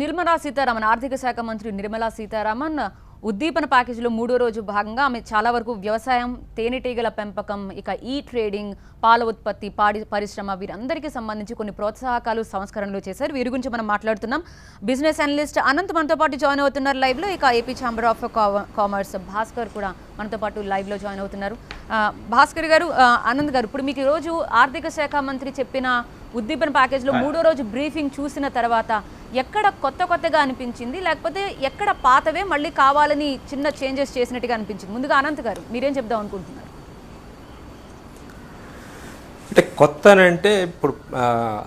నిర్మలా సీతారామన్ ఆర్థిక శాఖ మంత్రి నిర్మలా సీతారామన్ ఉద్దీపన ప్యాకేజీలో మూడో రోజు భాగంగా ఆమె చాలా వరకు వ్యవసాయం, తేనెటీగల పెంపకం, ఇక ఈ ట్రేడింగ్, పాల ఉత్పత్తి, పాడి పరిశ్రమ వీరందరికీ సంబంధించి కొన్ని ప్రోత్సాహకాలు, సంస్కరణలు చేశారు. వీరి గురించి మనం మాట్లాడుతున్నాం. బిజినెస్ అనలిస్ట్ అనంత్ మనతో పాటు జాయిన్ అవుతున్నారు లైవ్లో. ఇక AP chamber of commerce Bhaskar కూడా మనతో పాటు లైవ్లో జాయిన్ అవుతున్నారు. భాస్కర్ గారు, ఆనంద్ గారు, ఇప్పుడు మీకు ఈరోజు ఆర్థిక శాఖ మంత్రి చెప్పిన ఉద్దీపన ప్యాకేజ్లో మూడో రోజు బ్రీఫింగ్ చూసిన తర్వాత ఎక్కడ కొత్తగా అనిపించింది, లేకపోతే ఎక్కడ పాతవే మళ్ళీ కావాలని చిన్న చేంజెస్ చేసినట్టుగా అనిపించింది? ముందుగా అనంత్ గారు, మీరేం చెప్దాం అనుకుంటున్నారు? అంటే కొత్త అంటే ఇప్పుడు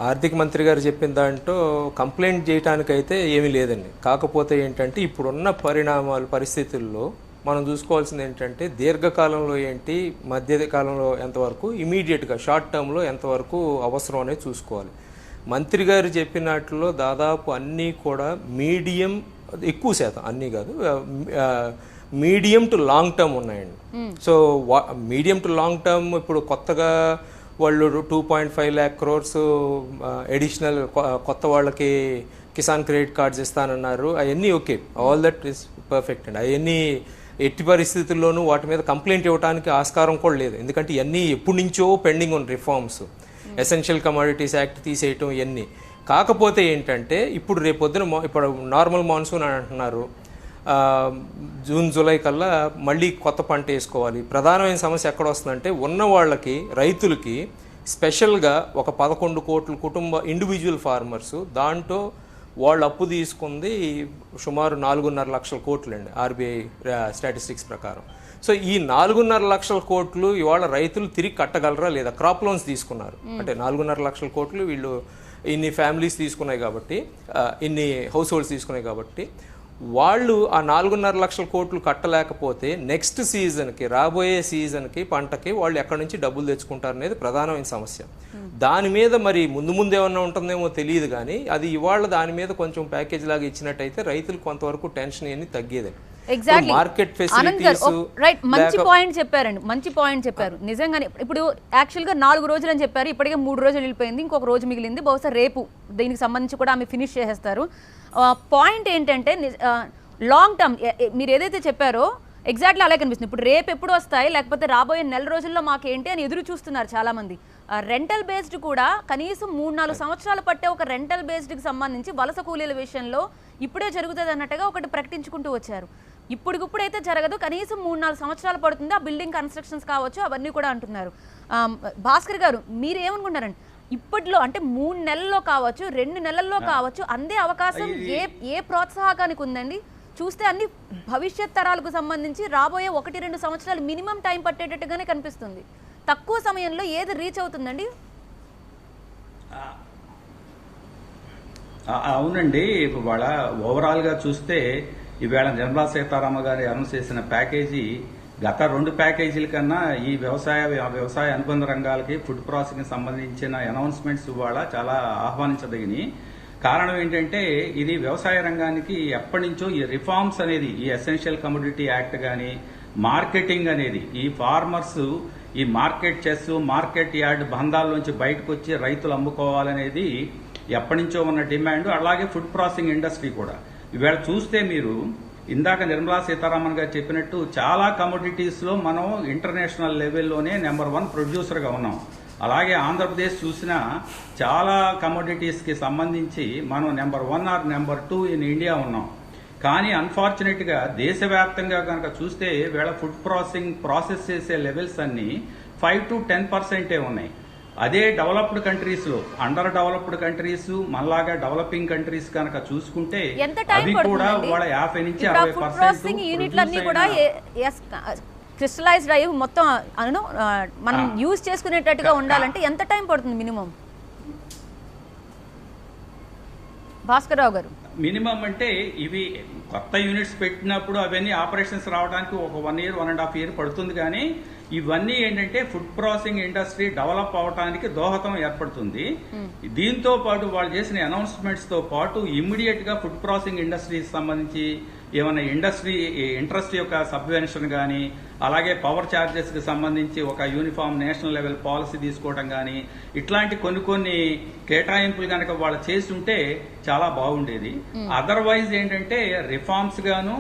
ఆర్థిక మంత్రి గారు చెప్పిన దాంట్లో కంప్లైంట్ చేయడానికైతే ఏమీ లేదండి. కాకపోతే ఏంటంటే ఇప్పుడున్న పరిస్థితుల్లో మనం చూసుకోవాల్సింది ఏంటంటే దీర్ఘకాలంలో ఏంటి, మధ్య కాలంలో ఎంతవరకు, ఇమీడియట్గా షార్ట్ టర్మ్లో ఎంతవరకు అవసరం అనేది చూసుకోవాలి. మంత్రి గారు చెప్పినట్లో దాదాపు అన్నీ కూడా మీడియం, ఎక్కువ శాతం అన్నీ కాదు, మీడియం టు లాంగ్ టర్మ్ ఉన్నాయండి. So medium to long term ఇప్పుడు కొత్తగా వాళ్ళు 2.5 lakh crores ఎడిషనల్ కొత్త వాళ్ళకి కిసాన్ క్రెడిట్ కార్డ్స్ ఇస్తానన్నారు. అవన్నీ okay, all that is perfect అండి. అవన్నీ ఎట్టి పరిస్థితుల్లోనూ వాటి మీద కంప్లైంట్ ఇవ్వడానికి ఆస్కారం కూడా లేదు. ఎందుకంటే ఇవన్నీ ఎప్పటి నుంచో పెండింగ్ ఉన్న రిఫార్మ్స్, ఎసెన్షియల్ కమోడిటీస్ యాక్ట్ తీసేయటం ఇవన్నీ. కాకపోతే ఏంటంటే ఇప్పుడు రేపొద్దున ఇప్పుడు నార్మల్ మాన్సూన్ అని అంటున్నారు, జూన్ జూలై కల్లా మళ్ళీ కొత్త పంట వేసుకోవాలి. ప్రధానమైన సమస్య ఎక్కడ వస్తుందంటే ఉన్న వాళ్ళకి, రైతులకి స్పెషల్గా ఒక 11 కోట్ల కుటుంబ ఇండివిజువల్ ఫార్మర్స్, దాంట్లో వాళ్ళు అప్పు తీసుకుంది సుమారు 4.5 లక్షల కోట్లు అండి ఆర్బీఐ స్టాటిస్టిక్స్ ప్రకారం. సో ఈ 4.5 లక్షల కోట్లు ఇవాళ రైతులు తిరిగి కట్టగలరా లేదా? క్రాప్ లోన్స్ తీసుకున్నారు అంటే 4.5 లక్షల కోట్లు వీళ్ళు ఇన్ని ఫ్యామిలీస్ తీసుకున్నాయి కాబట్టి, ఇన్ని హౌస్ హోల్డ్స్ తీసుకున్నాయి కాబట్టి వాళ్ళు ఆ 4.5 లక్షల కోట్లు కట్టలేకపోతే నెక్స్ట్ సీజన్కి, రాబోయే సీజన్కి పంటకి వాళ్ళు ఎక్కడి నుంచి డబ్బులు తెచ్చుకుంటారు అనేది ప్రధానమైన సమస్య. దాని మీద మరి ముందు ఏమన్నా ఉంటుందేమో తెలియదు, కానీ అది ఇవాళ దాని మీద కొంచెం ప్యాకేజ్ లాగా ఇచ్చినట్టయితే రైతులకు కొంతవరకు టెన్షన్ ఏమి తగ్గేది. మార్కెట్ ఫెసిలిటీస్ మంచి పాయింట్ చెప్పారు నిజంగానే. ఇప్పుడు యాక్చువల్గా 4 రోజులు అని చెప్పారు, ఇప్పటికే 3 రోజులు వెళ్ళిపోయింది, ఇంకొక రోజు మిగిలింది. బహుశా రేపు దీనికి సంబంధించి కూడా ఆమె ఫినిష్ చేసేస్తారు. పాయింట్ ఏంటంటే లాంగ్ టర్మ్ మీరు ఏదైతే చెప్పారో ఎగ్జాక్ట్లీ అలాగే కనిపిస్తుంది. ఇప్పుడు రేపు ఎప్పుడు వస్తాయి, లేకపోతే రాబోయే నెల రోజుల్లో మాకేంటి అని ఎదురు చూస్తున్నారు చాలామంది. రెంటల్ బేస్డ్ కూడా కనీసం 3-4 సంవత్సరాలు పట్టే ఒక రెంటల్ బేస్డ్కి సంబంధించి వలస కూలీల విషయంలో ఇప్పుడే జరుగుతుంది అన్నట్టుగా ఒకటి ప్రకటించుకుంటూ వచ్చారు. ఇప్పుడైతే జరగదు, కనీసం 3-4 సంవత్సరాలు పడుతుంది, ఆ బిల్డింగ్ కన్స్ట్రక్షన్స్ కావచ్చు అవన్నీ కూడా అంటున్నారు. భాస్కర్ గారు, మీరు ఏమనుకుంటున్నారండి? ఇప్పట్లో అంటే 3 నెలల్లో కావచ్చు, 2 నెలల్లో కావచ్చు, అందే అవకాశం ఏ ప్రోత్సాహకానికి ఉందండి? చూస్తే అన్ని భవిష్యత్ తరాలకు సంబంధించి రాబోయే 1-2 సంవత్సరాలు మినిమం టైం పట్టేటట్టుగానే కనిపిస్తుంది. తక్కువ సమయంలో ఏది రీచ్ అవుతుందండి? అవునండి, ఇవాళ ఓవరాల్గా చూస్తే ఈవేళ నిర్మలా సీతారామన్ గారు అనౌన్స్ చేసిన ప్యాకేజీ గత 2 ప్యాకేజీల కన్నా ఈ వ్యవసాయ అనుబంధ రంగాలకి, ఫుడ్ ప్రాసెసింగ్ సంబంధించిన అనౌన్స్మెంట్స్ ఇవాళ చాలా ఆహ్వానించదగినవి. కారణం ఏంటంటే ఇది వ్యవసాయ రంగానికి ఎప్పటి నుంచో ఈ రిఫార్మ్స్ అనేది, ఈ ఎసెన్షియల్ కమోడిటీ యాక్ట్ కానీ, మార్కెటింగ్ అనేది, ఈ ఫార్మర్స్ ఈ మార్కెట్ మార్కెట్ యార్డ్ బంధాల్లోంచి బయటకు వచ్చి రైతులు అమ్ముకోవాలనేది ఎప్పటి నుంచో ఉన్న డిమాండ్. అలాగే ఫుడ్ ప్రాసెసింగ్ ఇండస్ట్రీ కూడా ఈవేళ చూస్తే మీరు ఇందాక నిర్మలా సీతారామన్ గారు చెప్పినట్టు చాలా కమోడిటీస్ లో మనం ఇంటర్నేషనల్ లెవెల్లోనే నెంబర్ 1 ప్రొడ్యూసర్గా ఉన్నాం. అలాగే ఆంధ్రప్రదేశ్ చూసినా చాలా కమోడిటీస్ కి సంబంధించి మనం number 1 or number 2 in India ఉన్నాం. కానీ అన్ఫార్చునేట్ గా దేశవ్యాప్తంగా కనుక చూస్తే వీళ్ళ ఫుడ్ ప్రాసెస్ చేసే లెవెల్స్ అన్ని 5 to 10% ఉన్నాయి. అదే డెవలప్డ్ కంట్రీస్ లో, అండర్ డెవలప్డ్ కంట్రీస్, మనలాగా డెవలపింగ్ కంట్రీస్ కనుక చూసుకుంటే అవి కూడా వాళ్ళ 50 నుంచి 60% క్రిస్టలైజ్డ్ అయ్యి మొత్తం మనం యూజ్ చేసుకునేటట్టుగా ఉండాలంటే ఎంత టైం పడుతుంది మినిమం? భాస్కర్ రావు గారు, మినిమం అంటే ఇవి కొత్త యూనిట్స్ పెట్టినప్పుడు అవన్నీ ఆపరేషన్స్ రావడానికి ఒక 1 year 1.5 year పడుతుంది. కానీ ఇవన్నీ ఏంటంటే ఫుడ్ ప్రాసెసింగ్ ఇండస్ట్రీ డెవలప్ అవడానికి దోహదం ఏర్పడుతుంది. దీంతో పాటు వాళ్ళు చేసిన అనౌన్స్మెంట్స్ తో పాటు ఇమ్మీడియట్ గా ఫుడ్ ప్రాసెసింగ్ ఇండస్ట్రీకి సంబంధించి ఏమైనా ఇంట్రెస్ట్ యొక్క సబ్వెన్షన్ కానీ, అలాగే పవర్ ఛార్జెస్ కి సంబంధించి ఒక యూనిఫామ్ నేషనల్ లెవెల్ పాలసీ తీసుకోవడం కానీ, ఇట్లాంటి కొన్ని కేటాయింపులు కనుక వాళ్ళు చేస్తుంటే చాలా బాగుండేది. అదర్వైజ్ ఏంటంటే రిఫార్మ్స్ గాను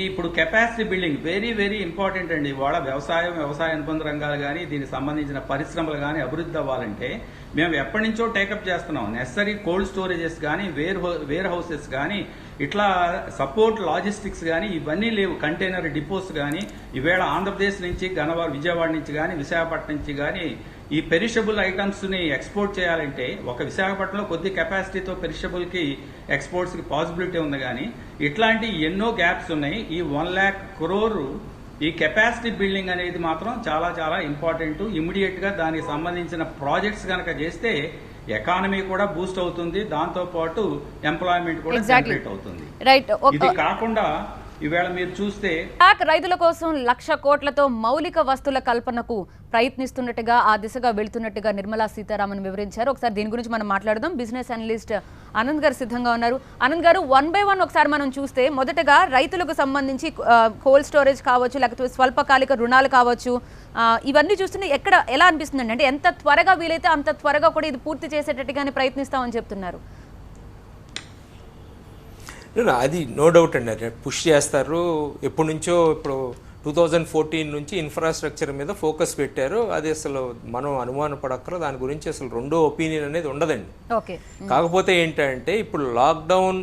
ఇప్పుడు capacity building very very important అండి. ఇవాళ వ్యవసాయ అనుబంధ రంగాలు కానీ దీనికి సంబంధించిన పరిశ్రమలు కానీ అభివృద్ధి అవ్వాలంటే మేము ఎప్పటి నుంచో టేకప్ చేస్తున్నాం. నెసరీ కోల్డ్ స్టోరేజెస్ కానీ, వేర్ హౌసెస్ కానీ, ఇట్లా సపోర్ట్ లాజిస్టిక్స్ కానీ ఇవన్నీ లేవు. కంటైనర్ డిపోస్ కానీ ఈవేళ ఆంధ్రప్రదేశ్ నుంచి విజయవాడ నుంచి కానీ, విశాఖపట్నం నుంచి కానీ ఈ పెరిషబుల్ ఐటమ్స్ ని ఎక్స్పోర్ట్ చేయాలంటే ఒక విశాఖపట్నంలో కొద్ది కెపాసిటీతో పెరిషబుల్ కి ఎక్స్పోర్ట్స్ కి పాసిబిలిటీ ఉంది. కానీ ఇట్లాంటి ఎన్నో గ్యాప్స్ ఉన్నాయి. ఈ 1 lakh crore ఈ కెపాసిటీ బిల్డింగ్ అనేది మాత్రం చాలా చాలా ఇంపార్టెంట్. ఇమ్మీడియట్ గా దానికి సంబంధించిన ప్రాజెక్ట్స్ కనుక చేస్తే ఎకానమీ కూడా బూస్ట్ అవుతుంది, దాంతో పాటు ఎంప్లాయ్మెంట్ కూడా జనరేట్ అవుతుంది. ఇది కాకుండా ఈవేళ మీరు చూస్తే రైతుల కోసం 1,00,000 కోట్లతో మౌలిక వస్తువుల కల్పనకు ప్రయత్నిస్తున్నట్టుగా ఆ దిశగా వెళ్తున్నట్టుగా నిర్మలా సీతారామన్ వివరించారు. ఒకసారి దీని గురించి మనం మాట్లాడదాం. బిజినెస్ అనలిస్ట్ ఆనంద్ గారు సిద్ధంగా ఉన్నారు. ఆనంద్ గారు, 1 by 1 ఒకసారి మనం చూస్తే మొదటగా రైతులకు సంబంధించి కోల్డ్ స్టోరేజ్ కావచ్చు, లేకపోతే స్వల్పకాలిక రుణాలు కావచ్చు, ఇవన్నీ చూస్తుంటే ఎలా అనిపిస్తుందండి? అంటే ఎంత త్వరగా వీలైతే అంత త్వరగా కూడా ఇది పూర్తి చేసేటట్టుగానే ప్రయత్నిస్తామని చెప్తున్నారు. అది నో డౌట్ అండి, అది పుష్ చేస్తారు. ఎప్పటి నుంచో ఇప్పుడు 2014 నుంచి ఇన్ఫ్రాస్ట్రక్చర్ మీద ఫోకస్ పెట్టారు. అది అసలు మనం అనుమాన పడక్కర, దాని గురించి అసలు రెండో ఒపీనియన్ అనేది ఉండదండి. కాకపోతే ఏంటంటే ఇప్పుడు లాక్డౌన్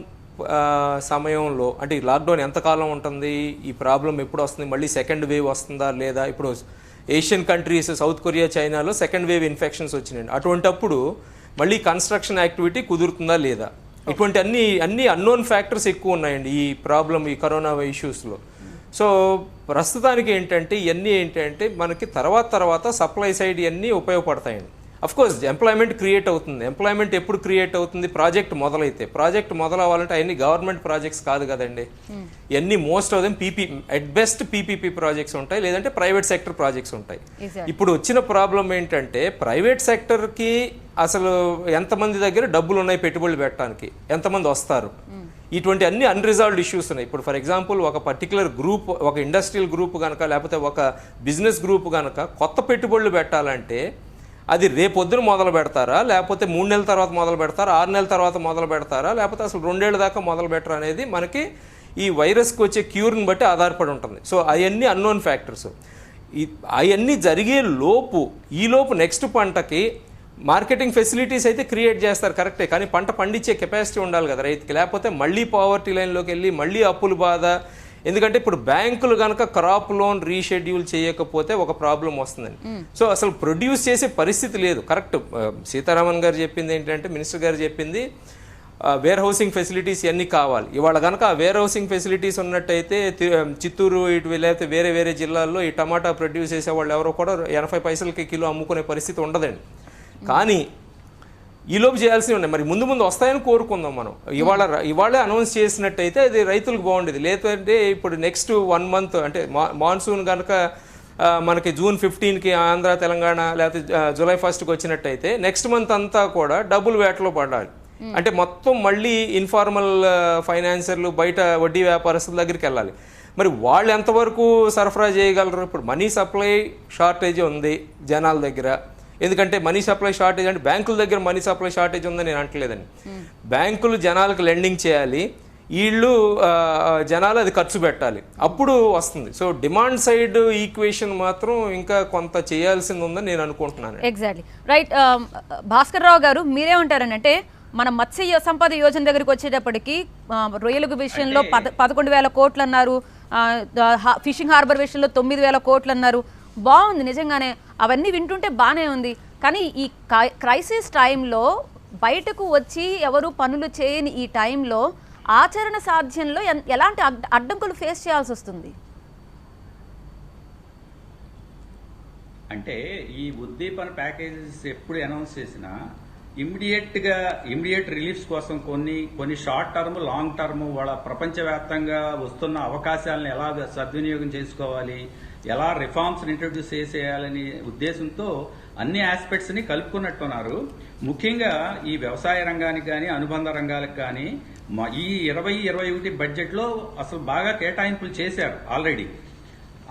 సమయంలో, అంటే ఈ లాక్డౌన్ ఎంతకాలం ఉంటుంది, ఈ ప్రాబ్లం ఎప్పుడు వస్తుంది, మళ్ళీ సెకండ్ వేవ్ వస్తుందా లేదా, ఇప్పుడు ఏషియన్ కంట్రీస్ సౌత్ కొరియా, చైనాలో సెకండ్ వేవ్ ఇన్ఫెక్షన్స్ వచ్చినాయండి. అటువంటప్పుడు మళ్ళీ కన్స్ట్రక్షన్ యాక్టివిటీ కుదురుతుందా లేదా, ఇటువంటి అన్ని అన్నోన్ ఫ్యాక్టర్స్ ఎక్కువ ఉన్నాయండి ఈ ప్రాబ్లం, ఈ కరోనా ఇష్యూస్లో. సో ప్రస్తుతానికి ఏంటంటే ఇవన్నీ ఏంటంటే మనకి తర్వాత సప్లై సైడ్ ఇవన్నీ ఉపయోగపడతాయండి. అఫ్కోర్స్ ఎంప్లాయ్మెంట్ క్రియేట్ అవుతుంది. ఎంప్లాయ్మెంట్ ఎప్పుడు క్రియేట్ అవుతుంది? ప్రాజెక్ట్ మొదలైతే. ప్రాజెక్ట్ మొదలవ్వాలంటే అవన్నీ గవర్నమెంట్ ప్రాజెక్ట్స్ కాదు కదండి. ఇవన్నీ most of them at best PPP projects ఉంటాయి, లేదంటే ప్రైవేట్ సెక్టర్ ప్రాజెక్ట్స్ ఉంటాయి. ఇప్పుడు వచ్చిన ప్రాబ్లం ఏంటంటే ప్రైవేట్ సెక్టర్కి అసలు ఎంతమంది దగ్గర డబ్బులు ఉన్నాయి పెట్టుబడులు పెట్టడానికి, ఎంతమంది వస్తారు, ఇటువంటి అన్ని అన్రిజాల్వ్డ్ ఇష్యూస్ ఉన్నాయి. ఇప్పుడు ఫర్ ఎగ్జాంపుల్ ఒక పర్టికులర్ గ్రూప్, ఒక ఇండస్ట్రియల్ గ్రూప్ కనుక లేకపోతే ఒక బిజినెస్ గ్రూప్ కనుక కొత్త పెట్టుబడులు పెట్టాలంటే అది రేపొద్దున మొదలు పెడతారా, లేకపోతే 3 నెలల తర్వాత మొదలు పెడతారా, 6 నెలల తర్వాత మొదలు పెడతారా, లేకపోతే అసలు 2 ఏళ్ల దాకా మొదలు పెట్టరా అనేది మనకి ఈ వైరస్కి వచ్చే క్యూర్ని బట్టి ఆధారపడి ఉంటుంది. సో అవన్నీ అన్నోన్ ఫ్యాక్టర్స్. అవన్నీ జరిగే ఈలోపు నెక్స్ట్ పంటకి మార్కెటింగ్ ఫెసిలిటీస్ అయితే క్రియేట్ చేస్తారు, కరెక్టే. కానీ పంట పండించే కెపాసిటీ ఉండాలి కదా రైతుకి, లేకపోతే మళ్ళీ పావర్టీ లైన్లోకి వెళ్ళి మళ్ళీ అప్పులు బాధ. ఎందుకంటే ఇప్పుడు బ్యాంకులు కనుక క్రాప్ లోన్ రీషెడ్యూల్ చేయకపోతే ఒక ప్రాబ్లం వస్తుందండి. సో అసలు ప్రొడ్యూస్ చేసే పరిస్థితి లేదు. కరెక్ట్, సీతారామన్ గారు చెప్పింది ఏంటంటే, మినిస్టర్ గారు చెప్పింది వేర్ హౌసింగ్ ఫెసిలిటీస్ ఇవన్నీ కావాలి. ఇవాళ కనుక ఆ వేర్ హౌసింగ్ ఫెసిలిటీస్ ఉన్నట్టయితే చిత్తూరు ఇటు లేకపోతే వేరే జిల్లాల్లో ఈ టమాటా ప్రొడ్యూస్ చేసే వాళ్ళు ఎవరో కూడా 80 పైసలకి కిలో అమ్ముకునే పరిస్థితి ఉండదండి. కానీ ఈలోపు చేయాల్సి ఉన్నాయి. మరి ముందు వస్తాయని కోరుకుందాం మనం. ఇవాళే అనౌన్స్ చేసినట్టయితే అది రైతులకు బాగుండేది. లేదంటే ఇప్పుడు నెక్స్ట్ 1 month అంటే మాన్సూన్ కనుక మనకి June 15కి ఆంధ్ర, తెలంగాణ, లేకపోతే July 1st వచ్చినట్టయితే నెక్స్ట్ మంత్ అంతా కూడా డబుల్ వేటలో పడాలి. అంటే మొత్తం మళ్ళీ ఇన్ఫార్మల్ ఫైనాన్సర్లు, బయట వడ్డీ వ్యాపారస్తుల దగ్గరికి వెళ్ళాలి. మరి వాళ్ళు ఎంతవరకు సరఫరా చేయగలరు? ఇప్పుడు మనీ సప్లై షార్టేజ్ ఉంది జనాల దగ్గర. ఎందుకంటే మనీ సప్లై షార్టేజ్ అంటే బ్యాంకుల దగ్గర మనీ సప్లై షార్టేజ్ ఉందని నేను అంటలేదండి. బ్యాంకులు జనాలకు లెండింగ్ చేయాలి, వీళ్ళు జనాలు అది ఖర్చు పెట్టాలి, అప్పుడు వస్తుంది. సో డిమాండ్ సైడ్ ఈక్వేషన్ మాత్రం ఇంకా కొంత చేయాల్సింది ఉందని నేను అనుకుంటున్నాను. Exactly right. భాస్కర్ రావు గారు, మీరేమంటారని అంటే మన మత్స్య సంపద యోజన దగ్గరికి వచ్చేటప్పటికి రొయ్యల విషయంలో 11,000 కోట్లు అన్నారు, ఫిషింగ్ హార్బర్ విషయంలో 9,000 కోట్లు అన్నారు. బాగుంది నిజంగానే, అవన్నీ వింటుంటే బాగానే ఉంది. కానీ ఈ క్రైసిస్ టైంలో బయటకు వచ్చి ఎవరు పనులు చేయని ఈ టైంలో ఆచరణ సాధ్యంలో ఎలాంటి అడ్డంకులు ఫేస్ చేయాల్సి వస్తుంది? అంటే ఈ ఉద్దీపన ప్యాకేజెస్ ఎప్పుడు అనౌన్స్ చేసినా ఇమ్మీడియట్ రిలీఫ్స్ కోసం కొన్ని షార్ట్ టర్మ్, లాంగ్ టర్మ్ వాళ్ళ ప్రపంచవ్యాప్తంగా వస్తున్న అవకాశాలను ఎలా సద్వినియోగం చేసుకోవాలి, ఎలా రిఫార్మ్స్ ఇంట్రడ్యూస్ చేసేయాలనే ఉద్దేశంతో అన్ని ఆస్పెక్ట్స్ ని కలుపుకున్నట్టున్నారు. ముఖ్యంగా ఈ వ్యవసాయ రంగానికి కానీ అనుబంధ రంగాలకు కానీ ఈ 2021 బడ్జెట్ లో అసలు బాగా కేటాయింపులు చేశారు ఆల్రెడీ.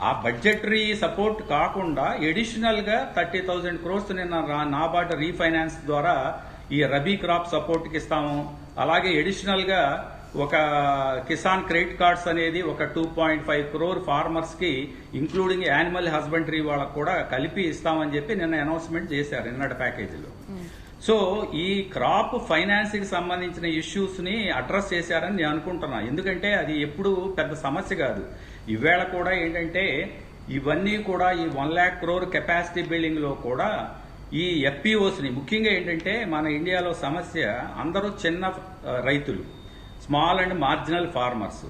ఆ బడ్జెటరీ సపోర్ట్ కాకుండా ఎడిషనల్ గా 30,000 crores నిన్న నాబార్డ్ రీఫైనాన్స్ ద్వారా ఈ రబీ క్రాప్ సపోర్ట్ కి ఇస్తాము. అలాగే ఎడిషనల్ గా ఒక కిసాన్ క్రెడిట్ కార్డ్స్ అనేది ఒక 2.5 crore ఫార్మర్స్ కి ఇంక్లూడింగ్ యానిమల్ హస్బెండరీ వాళ్ళకు కూడా కలిపి ఇస్తామని చెప్పి నిన్న అనౌన్స్మెంట్ చేశారు నిన్నటి ప్యాకేజీలో. సో ఈ క్రాప్ ఫైనాన్స్ కి సంబంధించిన ఇష్యూస్ ని అడ్రస్ చేశారని నేను అనుకుంటున్నా. ఎందుకంటే అది ఎప్పుడు పెద్ద సమస్య కాదు. ఈవేళ కూడా ఏంటంటే ఇవన్నీ కూడా ఈ 1 lakh crore కెపాసిటీ బిల్డింగ్ లో కూడా ఈ ఎఫ్పిఓస్ ని ముఖ్యంగా ఏంటంటే మన ఇండియాలో సమస్య అందరూ చిన్న రైతులు, స్మాల్ అండ్ మార్జినల్ ఫార్మర్స్,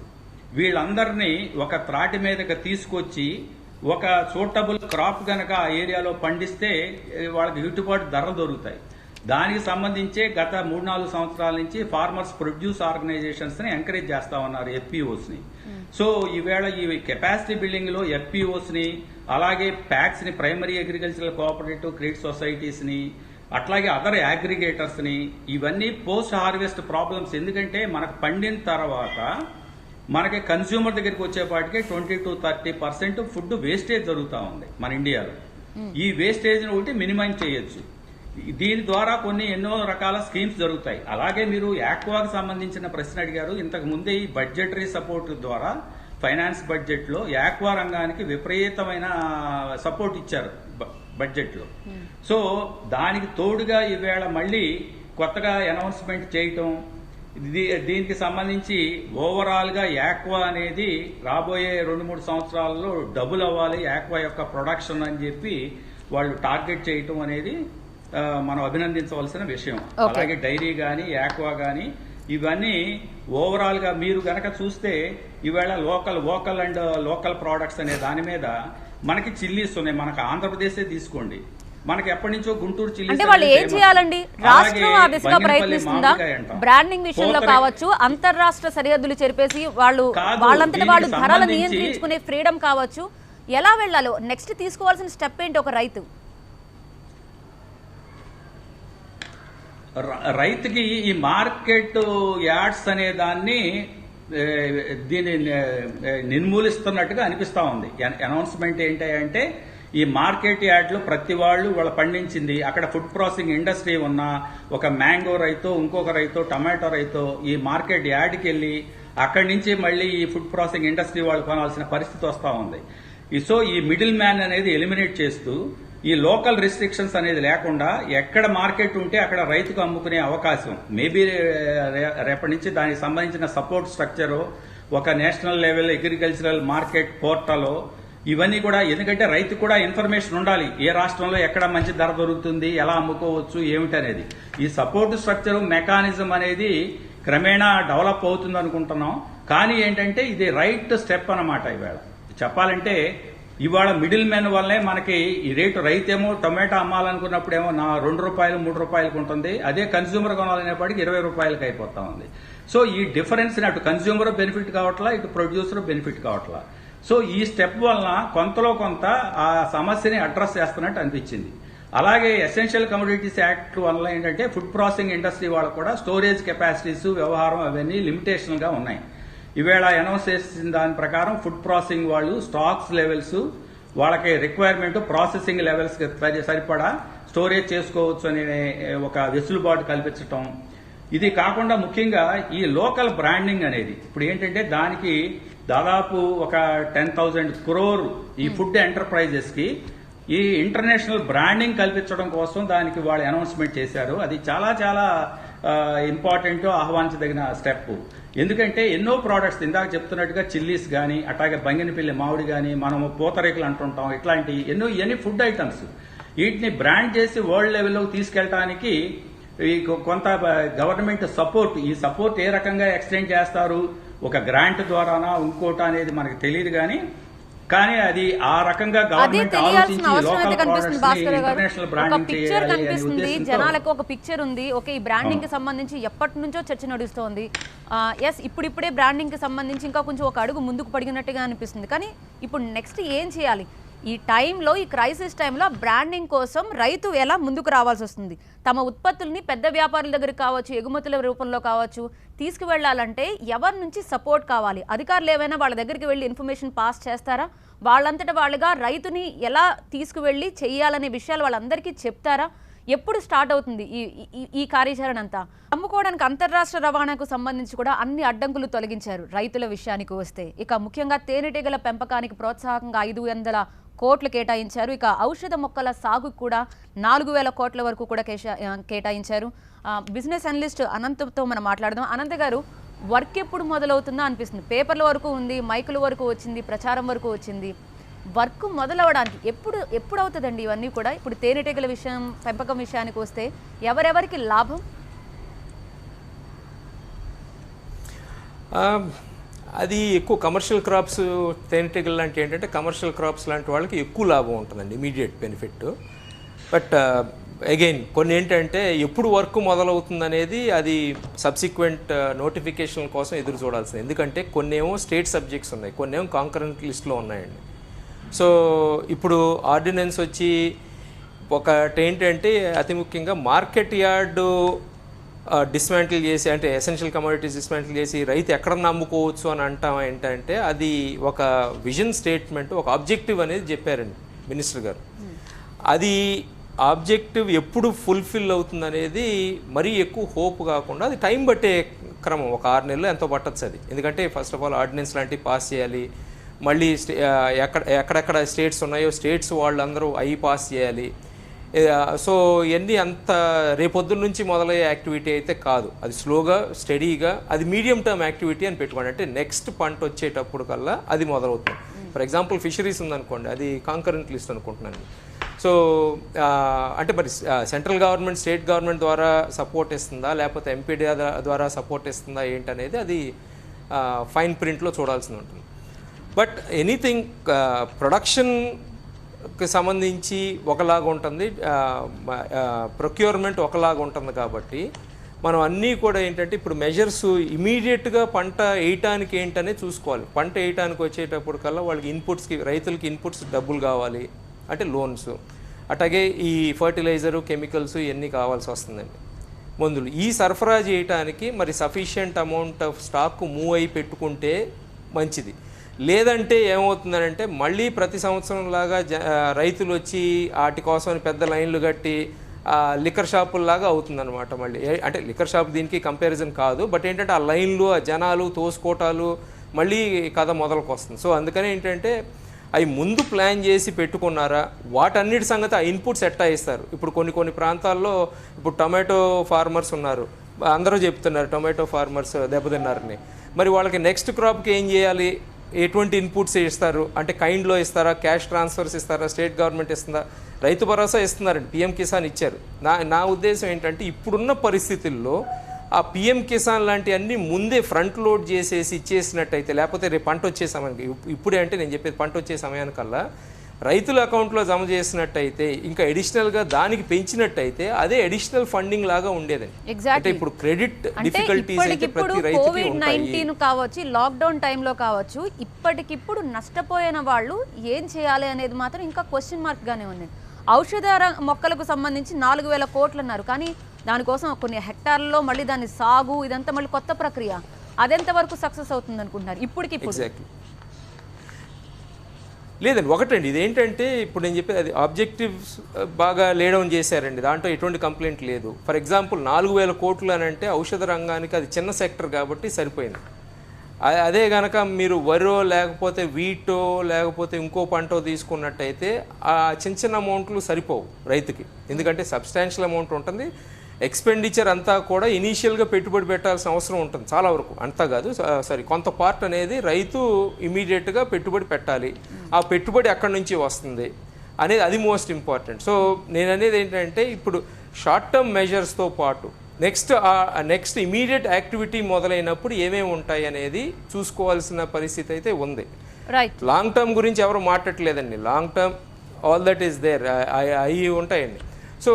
వీళ్ళందరినీ ఒక త్రాటి మీదకి తీసుకొచ్చి ఒక సూటబుల్ క్రాప్ గనక ఆ ఏరియాలో పండిస్తే వాళ్ళకి గిట్టుబాటు ధరలు దొరుకుతాయి. దానికి సంబంధించే గత 3-4 సంవత్సరాల నుంచి ఫార్మర్స్ ప్రొడ్యూస్ ఆర్గనైజేషన్స్ ని ఎంకరేజ్ చేస్తా ఉన్నారు, ఎఫ్పిఓస్ ని. సో ఈవేళ ఈ కెపాసిటీ బిల్డింగ్ లో ఎఫ్పిఓస్ ని, అలాగే ప్యాక్స్ ని, primary agricultural cooperative credit societies ని, అట్లాగే అదర్ అగ్రిగేటర్స్ ని, ఇవన్నీ పోస్ట్ హార్వెస్ట్ ప్రాబ్లమ్స్. ఎందుకంటే మనకు పండిన తర్వాత మనకి కన్స్యూమర్ దగ్గరికి వచ్చేపాటికే 20-30% ఫుడ్ వేస్టేజ్ జరుగుతూ ఉంది మన ఇండియాలో. ఈ వేస్టేజ్ ని ఒకటి మినిమైజ్ చేయొచ్చు. దీని ద్వారా ఎన్నో రకాల స్కీమ్స్ జరుగుతాయి. అలాగే మీరు యాక్వాకు సంబంధించిన ప్రశ్న అడిగారు. ఇంతకు ముందే ఈ బడ్జెటరీ సపోర్ట్ ద్వారా ఫైనాన్స్ బడ్జెట్ లో యాక్వా రంగానికి విపరీతమైన సపోర్ట్ ఇచ్చారు బడ్జెట్ లో. సో దానికి తోడుగా ఈవేళ మళ్ళీ కొత్తగా అనౌన్స్మెంట్ చేయటం, దీనికి సంబంధించి ఓవరాల్ గా యాక్వా అనేది రాబోయే 2-3 సంవత్సరాల్లో డబుల్ అవ్వాలి యాక్వా యొక్క ప్రొడక్షన్ అని చెప్పి వాళ్ళు టార్గెట్ చేయటం అనేది మనం అభినందించవలసిన విషయం. అలాగే డైరీ గాని, యాక్వా గాని, ఇవన్నీ ఓవరాల్ గా మీరు గనక చూస్తే ఈవేళ లోకల్ అండ్ లోకల్ ప్రోడక్ట్స్ అనే దాని మీద మనకి చిల్లీస్ ఉన్నాయి. మనకు ఆంధ్రప్రదేశ్ తీసుకోండి, మనకి ఎప్పటి నుంచో గుంటూరు చిల్లీస్. అంటే వాళ్ళు ఏం చేయాలండి? రాష్ట్రం ఆ దిశగా ప్రయత్నిస్తుందా? బ్రాండింగ్ విషయంలో కావచ్చు, అంతర్రాష్ట్ర సరిహద్దులు చెరిపేసి వాళ్ళంతటి వాళ్ళు ధరలు నియంత్రించుకునే ఫ్రీడమ్ కావచ్చు, ఎలా వెళ్ళాలో నెక్స్ట్ తీసుకోవాల్సిన స్టెప్ ఏంటి ఒక రైతు? రైతుకి ఈ మార్కెట్ యార్డ్స్ అనే దాన్ని దీన్ని నిర్మూలిస్తున్నట్టుగా అనిపిస్తా ఉంది. అనౌన్స్మెంట్ ఏంటంటే ఈ మార్కెట్ యార్డ్ లో ప్రతి వాళ్ళు పండించింది, అక్కడ ఫుడ్ ప్రాసెసింగ్ ఇండస్ట్రీ ఉన్న ఒక మ్యాంగో రైతు, ఇంకొక రైతు టమాటో రైతు ఈ మార్కెట్ యార్డ్కి వెళ్ళి అక్కడి నుంచి మళ్ళీ ఈ ఫుడ్ ప్రాసెసింగ్ ఇండస్ట్రీ వాళ్ళు కొనాల్సిన పరిస్థితి వస్తా ఉంది. సో ఈ మిడిల్ మ్యాన్ అనేది ఎలిమినేట్ చేస్తూ ఈ లోకల్ రిస్ట్రిక్షన్స్ అనేది లేకుండా ఎక్కడ మార్కెట్ ఉంటే అక్కడ రైతుకు అమ్ముకునే అవకాశం, మేబీ రేపటి నుంచి దానికి సంబంధించిన సపోర్ట్ స్ట్రక్చర్, ఒక national level agricultural market portal, ఇవన్నీ కూడా. ఎందుకంటే రైతు కూడా ఇన్ఫర్మేషన్ ఉండాలి, ఏ రాష్ట్రంలో ఎక్కడ మంచి ధర దొరుకుతుంది, ఎలా అమ్ముకోవచ్చు ఏమిటి అనేది. ఈ సపోర్ట్ స్ట్రక్చర్ మెకానిజం అనేది క్రమేణా డెవలప్ అవుతుంది అనుకుంటున్నాం. కానీ ఏంటంటే ఇది రైట్ స్టెప్ అన్నమాట. ఇవాళ చెప్పాలంటే ఇవాళ మిడిల్ మ్యాన్ వల్లే మనకి ఈ రేటు, రైతేమో టొమాటో అమ్మాలనుకున్నప్పుడేమో 2 రూపాయలు 3 రూపాయలకు ఉంటుంది, అదే కన్స్యూమర్ కొనాలనేప్పటికీ 20 రూపాయలకి అయిపోతా ఉంది. సో ఈ డిఫరెన్స్ అటు కన్స్యూమర్ బెనిఫిట్ కావట్లా, ఇటు ప్రొడ్యూసర్ బెనిఫిట్ కావట్లా. సో ఈ స్టెప్ వలన కొంతలో కొంత ఆ సమస్యని అడ్రస్ చేస్తున్నట్టు అనిపించింది. అలాగే ఎసెన్షియల్ కమోడిటీస్ యాక్ట్ వల్ల ఏంటంటే ఫుడ్ ప్రాసెసింగ్ ఇండస్ట్రీ వాళ్ళకు కూడా స్టోరేజ్ కెపాసిటీస్, వ్యవహారం అవన్నీ లిమిటేషన్ గా ఉన్నాయి. ఈవేళ అనౌన్స్ చేసిన దాని ప్రకారం ఫుడ్ ప్రాసెసింగ్ వాళ్ళు స్టాక్స్ లెవెల్స్, వాళ్ళకి రిక్వైర్మెంట్ ప్రాసెసింగ్ లెవెల్స్ సరిపడా స్టోరేజ్ చేసుకోవచ్చు అనే ఒక వెసులుబాటు కల్పించటం. ఇది కాకుండా ముఖ్యంగా ఈ లోకల్ బ్రాండింగ్ అనేది ఇప్పుడు ఏంటంటే దానికి దాదాపు ఒక 10,000 crore ఈ ఫుడ్ ఎంటర్ప్రైజెస్ కి ఈ ఇంటర్నేషనల్ బ్రాండింగ్ కల్పించడం కోసం దానికి వాళ్ళు అనౌన్స్మెంట్ చేశారు. అది చాలా చాలా ఇంపార్టెంట్, ఆహ్వానించదగిన స్టెప్. ఎందుకంటే ఎన్నో ప్రోడక్ట్స్ ఇందాక చెప్తున్నట్టుగా చిల్లీస్ గానీ, అట్లాగే బంగినపల్లి మామిడి గానీ, మనము పూతరేకులు అంటుంటాం, ఇట్లాంటి ఎన్ని ఫుడ్ ఐటమ్స్, వీటిని బ్రాండ్ చేసి వరల్డ్ లెవెల్లోకి తీసుకెళ్ళడానికి ఈ కొంత గవర్నమెంట్ సపోర్ట్, ఈ సపోర్ట్ ఏ రకంగా ఎక్స్టెండ్ చేస్తారు, ఒక గ్రాంట్ ద్వారానా ఇంకోట అనేది మనకు తెలియదు. కానీ కానీ అది ఆ రకంగా అదే గవర్నమెంట్ తెలియాల్సిన ఆలోచించి అవసరం అయితే లోకల్ కనిపిస్తుంది ప్రొడక్ట్స్ ని భాస్కర్ గారు. ఇంటర్నేషనల్ ఒక బ్రాండింగ్ పిక్చర్ చేయాలి అనే కనిపిస్తుంది, ఉద్దేశంతో జనాలకు ఒక పిక్చర్ ఉంది. ఓకే, ఈ బ్రాండింగ్ కి సంబంధించి ఎప్పటి నుంచో చర్చ నడుస్తోంది. ఎస్, ఇప్పుడిప్పుడే బ్రాండింగ్ కి సంబంధించి ఇంకా కొంచెం ఒక అడుగు ముందుకు పడినట్టుగా అనిపిస్తుంది. కానీ ఇప్పుడు నెక్స్ట్ ఏం చేయాలి? ఈ టైంలో, ఈ క్రైసిస్ టైంలో బ్రాండింగ్ కోసం రైతు ఎలా ముందుకు రావాల్సి వస్తుంది? తమ ఉత్పత్తుల్ని పెద్ద వ్యాపారుల దగ్గర కావచ్చు, ఎగుమతుల రూపంలో కావచ్చు తీసుకువెళ్ళాలంటే ఎవరి నుంచి సపోర్ట్ కావాలి? అధికారులు ఏమైనా వాళ్ళ దగ్గరికి వెళ్ళి ఇన్ఫర్మేషన్ పాస్ చేస్తారా? వాళ్ళంతటా వాళ్ళుగా రైతుని ఎలా తీసుకువెళ్ళి చెయ్యాలనే విషయాలు వాళ్ళందరికీ చెప్తారా? ఎప్పుడు స్టార్ట్ అవుతుంది ఈ కార్యాచరణ అంతా? అమ్ముకోవడానికి అంతర్రాష్ట్ర రవాణాకు సంబంధించి కూడా అన్ని అడ్డంకులు తొలగించారు. రైతుల విషయానికి వస్తే ఇక ముఖ్యంగా తేనెటీగల పెంపకానికి ప్రోత్సాహకంగా 500 కోట్లు కేటాయించారు. ఇక ఔషధ మొక్కల సాగుకు కూడా 4,000 కోట్ల వరకు కూడా కేటాయించారు. బిజినెస్ అనలిస్ట్ అనంతతో మనం మాట్లాడదాం. అనంత గారు, వర్క్ ఎప్పుడు మొదలవుతుందో అనిపిస్తుంది. పేపర్ల వరకు ఉంది, మైకుల వరకు వచ్చింది, ప్రచారం వరకు వచ్చింది. వర్క్ మొదలవడానికి ఎప్పుడు అవుతుందండి ఇవన్నీ కూడా? ఇప్పుడు తేనెటీగల విషయం, పెంపకం విషయానికి వస్తే ఎవరెవరికి లాభం? అది ఎక్కువ కమర్షియల్ క్రాప్స్, తేనెటీగలు లాంటి ఏంటంటే కమర్షియల్ క్రాప్స్ లాంటి వాళ్ళకి ఎక్కువ లాభం ఉంటుందండి, ఇమీడియట్ బెనిఫిట్. బట్ అగైన్ కొన్ని ఏంటంటే ఎప్పుడు వర్క్ మొదలవుతుంది అనేది అది సబ్సిక్వెంట్ నోటిఫికేషన్ కోసం ఎదురు చూడాల్సింది. ఎందుకంటే కొన్ని ఏమో స్టేట్ సబ్జెక్ట్స్ ఉన్నాయి, కొన్ని ఏమో కాంకరెంట్ లిస్ట్లో ఉన్నాయండి. సో ఇప్పుడు ఆర్డినెన్స్ వచ్చి ఒకటి ఏంటంటే అతి ముఖ్యంగా మార్కెట్ యార్డు డిస్మాంటిల్ చేసి, అంటే ఎసెన్షియల్ కమోడిటీస్ డిస్మాంటిల్ చేసి రైతు ఎక్కడన్నా అమ్ముకోవచ్చు అని అంటాం. ఏంటంటే అది ఒక విజన్ స్టేట్మెంట్, ఒక ఆబ్జెక్టివ్ అనేది చెప్పారండి మినిస్టర్ గారు. అది ఆబ్జెక్టివ్ ఎప్పుడు ఫుల్ఫిల్ అవుతుంది అనేది మరీ ఎక్కువ హోప్ కాకుండా అది టైం పట్టే క్రమం. ఒక 6 నెలలు ఎంతో పట్టచ్చు అది. ఎందుకంటే ఫస్ట్ ఆఫ్ ఆల్ ఆర్డినెన్స్ లాంటివి పాస్ చేయాలి, మళ్ళీ ఎక్కడెక్కడ స్టేట్స్ ఉన్నాయో స్టేట్స్ వాళ్ళందరూ అవి పాస్ చేయాలి. సో ఇవన్నీ అంత రేపొద్దున నుంచి మొదలయ్యే యాక్టివిటీ అయితే కాదు. అది స్లోగా, స్టడీగా, అది మీడియం టర్మ్ యాక్టివిటీ అని పెట్టుకోండి. అంటే నెక్స్ట్ పంట వచ్చేటప్పుడు కల్లా అది మొదలవుతుంది. ఫర్ ఎగ్జాంపుల్ ఫిషరీస్ ఉందనుకోండి, అది కాంకరెంట్ లిస్ట్ అనుకుంటున్నాను. సో అంటే మరి సెంట్రల్ గవర్నమెంట్, స్టేట్ గవర్నమెంట్ ద్వారా సపోర్ట్ ఇస్తుందా, లేకపోతే ఎంపీడీ ద్వారా సపోర్ట్ ఇస్తుందా ఏంటనేది అది ఫైన్ ప్రింట్లో చూడాల్సి ఉంటుంది. బట్ ఎనీథింగ్ ప్రొడక్షన్కి సంబంధించి ఒకలాగా ఉంటుంది, ప్రొక్యూర్మెంట్ ఒకలాగా ఉంటుంది. కాబట్టి మనం అన్నీ కూడా ఏంటంటే ఇప్పుడు మెజర్స్ ఇమీడియట్గా పంట వేయటానికి ఏంటనే చూసుకోవాలి. పంట వేయటానికి వచ్చేటప్పుడు కల్లా వాళ్ళకి ఇన్పుట్స్కి, రైతులకి ఇన్పుట్స్ డబ్బులు కావాలి, అంటే లోన్స్. అట్లాగే ఈ ఫర్టిలైజరు, కెమికల్స్ ఇవన్నీ కావాల్సి వస్తుందండి, మందులు. ఈ సరఫరా చేయటానికి మరి sufficient amount of stock move అయి పెట్టుకుంటే మంచిది. లేదంటే ఏమవుతుందంటే మళ్ళీ ప్రతి సంవత్సరం లాగా రైతులు వచ్చి వాటి కోసం పెద్ద లైన్లు కట్టి లిక్కర్ షాపుల్లాగా అవుతుందన్నమాట. మళ్ళీ అంటే లిక్కర్ షాప్ దీనికి కంపారిజన్ కాదు, బట్ ఏంటంటే ఆ లైన్లు, ఆ జనాలు, తోసుకోటాలు మళ్ళీ కథ మొదలుకు వస్తుంది. సో అందుకని ఏంటంటే అవి ముందు ప్లాన్ చేసి పెట్టుకున్నారా, వాటన్నిటి సంగతి ఆ ఇన్పుట్స్ ఎట్టా ఇస్తారు. ఇప్పుడు కొన్ని ప్రాంతాల్లో ఇప్పుడు టొమాటో ఫార్మర్స్ ఉన్నారు, అందరూ చెప్తున్నారు టొమాటో ఫార్మర్స్ దెబ్బతిన్నారని. మరి వాళ్ళకి నెక్స్ట్ క్రాప్కి ఏం చేయాలి, ఎటువంటి ఇన్పుట్స్ ఇస్తారు అంటే కైండ్లో ఇస్తారా, క్యాష్ ట్రాన్స్ఫర్స్ ఇస్తారా, స్టేట్ గవర్నమెంట్ ఇస్తుందా, రైతు భరోసా ఇస్తున్నారండి, పిఎం కిసాన్ ఇచ్చారు. నా ఉద్దేశం ఏంటంటే ఇప్పుడున్న పరిస్థితుల్లో ఆ పిఎం కిసాన్ లాంటి అన్నీ ముందే ఫ్రంట్ లోడ్ చేసేసి ఇచ్చేసినట్టయితే, లేకపోతే రేపు పంట వచ్చే సమయానికి, ఇప్పుడే అంటే నేను చెప్పేది పంట వచ్చే సమయానికల్లా రైతుల అకౌంట్లో జమ చేసినట్టయితే, ఇంకా అడిషనల్గా దానికి పెంచినట్టయితే అదే అడిషనల్ ఫండింగ్ లాగా ఉండేదండి. అంటే ఇప్పుడు క్రెడిట్ డిఫికల్టీస్ అయితే ప్రతి రైతుకి ఉంటాయి. కోవిడ్-19 కావచ్చు, లాక్డౌన్ టైంలో కావచ్చు, ఇప్పటికిప్పుడు నష్టపోయిన వాళ్ళు ఏం చేయాలి అనేది మాత్రం ఇంకా క్వశ్చన్ మార్క్ గానే ఉంది. ఔషధ మొక్కలకు సంబంధించి 4,000 కోట్లు అన్నారు, కానీ దానికోసం కొన్ని హెక్టార్లలో మళ్ళీ దాని సాగు ఇదంతా మళ్ళీ కొత్త ప్రక్రియ. అదెంత వరకు సక్సెస్ అవుతుంది అనుకుంటున్నారు ఇప్పటికిప్పుడు? ఎగ్జాక్ట్లీ లేదండి. ఒకటండి ఇదేంటంటే ఇప్పుడు నేను చెప్పేది అది ఆబ్జెక్టివ్స్ బాగా లేడౌన్ చేశారండి, దాంట్లో ఎటువంటి కంప్లైంట్ లేదు. ఫర్ ఎగ్జాంపుల్ 4,000 కోట్లు అని అంటే ఔషధ రంగానికి అది చిన్న సెక్టర్ కాబట్టి సరిపోయింది. అదే కనుక మీరు వరో లేకపోతే వీటో లేకపోతే ఇంకో పంటో తీసుకున్నట్టయితే ఆ చిన్న అమౌంట్లు సరిపోవు రైతుకి. ఎందుకంటే సబ్స్టాన్షియల్ అమౌంట్ ఉంటుంది, ఎక్స్పెండిచర్ అంతా కూడా ఇనీషియల్గా పెట్టుబడి పెట్టాల్సిన అవసరం ఉంటుంది చాలా వరకు. అంతా కాదు, కొంత పార్ట్ అనేది రైతు ఇమీడియట్గా పెట్టుబడి పెట్టాలి. ఆ పెట్టుబడి ఎక్కడి నుంచి వస్తుంది అనేది అది మోస్ట్ ఇంపార్టెంట్. సో నేను అనేది ఏంటంటే ఇప్పుడు షార్ట్ టర్మ్ మెజర్స్తో పాటు నెక్స్ట్ ఇమీడియట్ యాక్టివిటీ మొదలైనప్పుడు ఏమేమి ఉంటాయి అనేది చూసుకోవాల్సిన పరిస్థితి అయితే ఉంది. రైట్. లాంగ్ టర్మ్ గురించి ఎవరు మాట్లాడలేదండి. Long term all that is there, అవి ఉంటాయండి. సో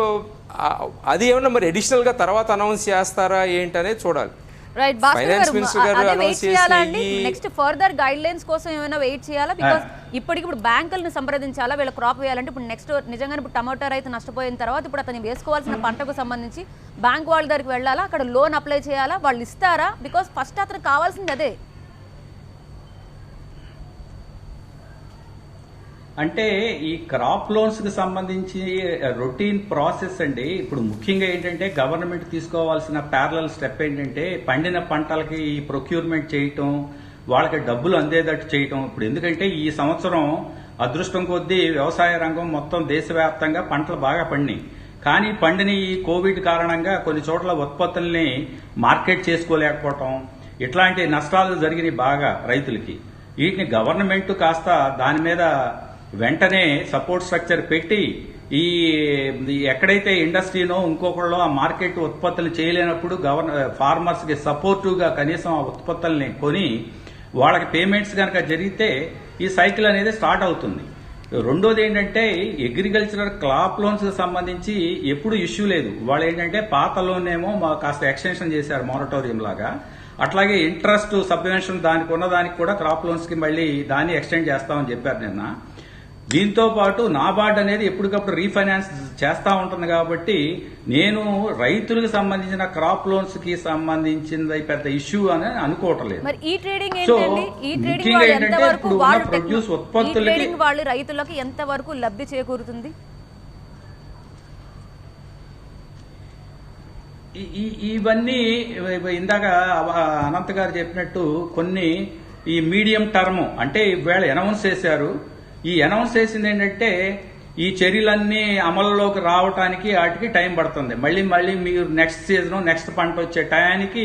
అది ఏమన్నా మరి అడిషనల్గా తర్వాత అనౌన్స్ చేస్తారా ఏంటనేది చూడాలి. రైట్. భాస్కర్ ఫైనాన్స్ గారు, మినిస్టర్ గారు అదే వెయిట్ అనౌన్స్ చేయాలా అండి? చేసి నెక్స్ట్ ఫర్దర్ గైడ్ లైన్స్ కోసం ఏమైనా వెయిట్ చేయాలా? బికాస్ ఇప్పటికిప్పుడు బ్యాంకులను సంప్రదించాలా వీళ్ళ క్రాప్ వేయాలంటే? ఇప్పుడు నెక్స్ట్ నిజంగానే ఇప్పుడు టమాటా రైతు నష్టపోయిన తర్వాత ఇప్పుడు అతను వేసుకోవాల్సిన పంటకు సంబంధించి బ్యాంక్ వాళ్ళ దగ్గరికి వెళ్ళాలా, అక్కడ లోన్ అప్లై చేయాలా, వాళ్ళు ఇస్తారా? బికాస్ ఫస్ట్ అతను కావాల్సింది అదే. అంటే ఈ క్రాప్ లోన్స్ కి సంబంధించి రొటీన్ ప్రాసెస్ అండి. ఇప్పుడు ముఖ్యంగా ఏంటంటే గవర్నమెంట్ తీసుకోవాల్సిన ప్యారలల్ స్టెప్ ఏంటంటే పండిన పంటలకి ఈ ప్రొక్యూర్మెంట్ చేయటం, వాళ్ళకి డబ్బులు అందేటట్టు చేయటం. ఇప్పుడు ఎందుకంటే ఈ సంవత్సరం అదృష్టం కొద్దీ వ్యవసాయ రంగం మొత్తం దేశవ్యాప్తంగా పంటలు బాగా పండినాయి. కానీ పండిన ఈ కోవిడ్ కారణంగా కొన్ని చోట్ల ఉత్పత్తుల్ని మార్కెట్ చేసుకోలేకపోవటం, ఇట్లాంటి నష్టాలు జరిగినాయి బాగా రైతులకి. వీటిని గవర్నమెంట్ కాస్త దాని మీద వెంటనే సపోర్ట్ స్ట్రక్చర్ పెట్టి ఈ ఎక్కడైతే ఇండస్ట్రీనో ఇంకొకళ్ళు ఆ మార్కెట్ ఉత్పత్తులు చేయలేనప్పుడు ఫార్మర్స్ కి సపోర్టివ్ గా కనీసం ఆ ఉత్పత్తుల్ని కొని వాళ్ళకి పేమెంట్స్ కనుక జరిగితే ఈ సైకిల్ అనేది స్టార్ట్ అవుతుంది. రెండోది ఏంటంటే అగ్రికల్చరల్ క్రాప్ లోన్స్ కి సంబంధించి ఎప్పుడు ఇష్యూ లేదు. వాళ్ళు ఏంటంటే పాత లోన్ ఏమో కాస్త ఎక్స్టెన్షన్ చేశారు మోరటోరియం లాగా, అట్లాగే ఇంట్రెస్ట్ సబ్వెన్షన్ దానికి ఉన్నదానికి కూడా క్రాప్ లోన్స్ కి మళ్ళీ దాన్ని ఎక్స్టెండ్ చేస్తామని చెప్పారు నిన్న. దీంతో పాటు నాబార్డ్ అనేది ఎప్పటికప్పుడు రీఫైనాన్స్ చేస్తా ఉంటుంది. కాబట్టి నేను రైతులకు సంబంధించిన క్రాప్ లోన్స్ కి సంబంధించింది పెద్ద ఇష్యూ అని అనుకోవటం లేదు. మరి ఈ ట్రేడింగ్ సో ఏంటండి? ఈ ట్రేడింగ్ ముఖ్యంగా వాళ్ళు ఏంటంటే ఎంతవరకు ఇప్పుడు ఉన్న ప్రొడ్యూస్ ఉత్పత్తులకి వాళ్ళు రైతులకు ఎంతవరకు లబ్ధి చేకూరుతుంది? ఇవన్నీ ఇందాక అనంత్ గారు చెప్పినట్టు కొన్ని ఈ మీడియం టర్మ్ అంటే ఈవేళ అనౌన్స్ చేశారు. ఈ అనౌన్స్ చేసింది ఏంటంటే ఈ చర్యలన్నీ అమలులోకి రావడానికి వాటికి టైం పడుతుంది. మళ్ళీ మీరు నెక్స్ట్ సీజన్ నెక్స్ట్ పంట వచ్చే టయానికి